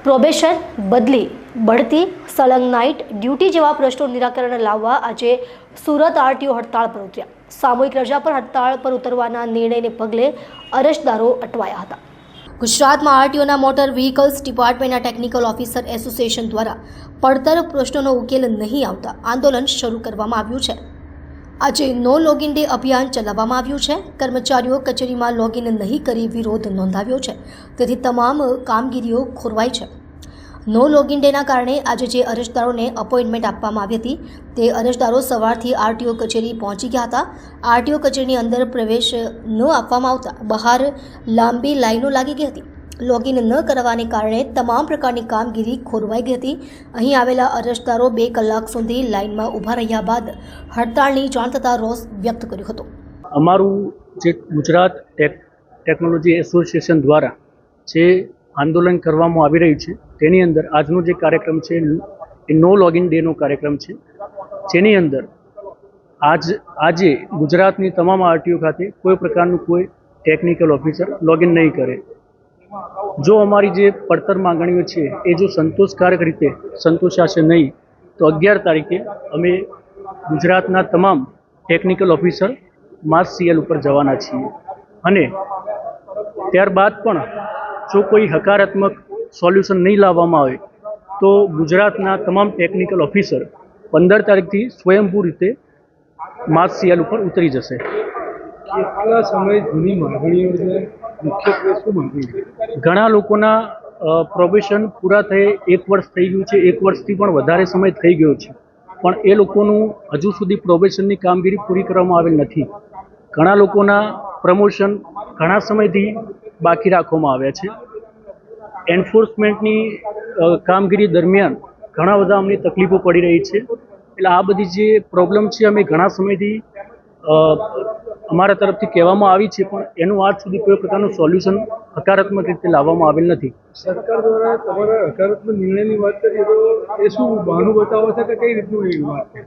Probation, બદલી, બઢતી, સળંગ નાઇટ ડ્યુટી જેવા પ્રશ્નો નિરાકરણ લાવવા આજે સુરત આરટીઓ હડતાળ પર ઉતર્યા. સામૂહિક રજા પર હડતાળ પર ઉતરવાના નિર્ણયને પગલે અરજદારો અટવાયા હતા. ગુજરાતમાં આરટીઓના મોટર વ્હીકલ્સ ડિપાર્ટમેન્ટના ટેકનિકલ ઓફિસર એસોસિએશન દ્વારા પડતર પ્રશ્નોનો ઉકેલ નહીં આવતા આંદોલન શરૂ કરવામાં આવ્યું છે. આજે નો લોગિન ડે અભિયાન ચલાવવામાં આવ્યું છે. કર્મચારીઓ કચેરીમાં લોગિન નહીં કરી વિરોધ નોંધાવ્યો છે. તેથી તમામ કામગીરીઓ ખોરવાઈ છે. નો લોગિન ડેના કારણે આજે જે અરજદારોને અપોઇન્ટમેન્ટ આપવામાં આવી હતી તે અરજદારો સવારથી આરટીઓ કચેરી પહોંચી ગયા હતા. આરટીઓ કચેરીની અંદર પ્રવેશ ન આપવામાં આવતા બહાર લાંબી લાઈનો લાગી ગઈ હતી. લોગિન ન કરવાને કારણે તમામ પ્રકારની કામગીરી ખોરવાઈ ગઈ હતી. અહીં આવેલા અરજદારો 2 કલાક સુધી લાઇનમાં ઊભા રહ્યા બાદ હડતાળની જાણ થતાં રોષ વ્યક્ત કર્યો હતો. અમારું જે ગુજરાત ટેકનોલોજી એસોસિએશન દ્વારા જે આંદોલન કરવામાં આવી રહ્યું છે તેની અંદર આજનો જે કાર્યક્રમ છે એ નો લોગિન ડેનો કાર્યક્રમ છે, જેની અંદર આજે ગુજરાતની તમામ આરટીઓ ખાતે કોઈ પ્રકારનું કોઈ ટેકનિકલ ઓફિસર લોગિન નહીં કરે. જો અમારી જે પડતર માંગણીઓ છે એ જો સંતોષકારક રીતે સંતોષાશે નહીં તો 11 તારીખે અમે ગુજરાતના તમામ ટેકનિકલ ઓફિસર માસ સીએલ ઉપર જવાના છીએ. અને ત્યારબાદ પણ જો કોઈ હકારાત્મક સોલ્યુશન નહીં લાવવામાં આવે તો ગુજરાતના તમામ ટેકનિકલ ઓફિસર 15 તારીખથી સ્વયંભૂ રીતે માસ સીએલ ઉપર ઉતરી જશે. કેટલા સમય જૂની માંગણીઓ છે? મુખ્યત્વે શું માંગણી? ઘણા લોકોના પ્રોબેશન પૂરા થયે 1 વર્ષ થઈ ગયું છે, 1 વર્ષથી પણ વધારે સમય થઈ ગયો છે, પણ એ લોકોનું હજુ સુધી પ્રોબેશનની કામગીરી પૂરી કરવામાં આવેલ નથી. ઘણા લોકોના પ્રમોશન ઘણા સમયથી બાકી રાખવામાં આવ્યા છે. એન્ફોર્સમેન્ટની કામગીરી દરમિયાન ઘણા બધા અમને તકલીફો પડી રહી છે. એટલે આ બધી જે પ્રોબ્લેમ છે અમે ઘણા સમયથી અમારા તરફથી કહેવામાં આવી છે, પણ એનું આજ સુધી કોઈ પ્રકારનું સોલ્યુશન હકારાત્મક રીતે લાવવામાં આવેલ નથી. સરકાર દ્વારા તમારા હકારાત્મક નિર્ણયની વાત કરીએ તો એ શું બહાનું બતાવો છે કે કઈ રીતનું એ વાત છે?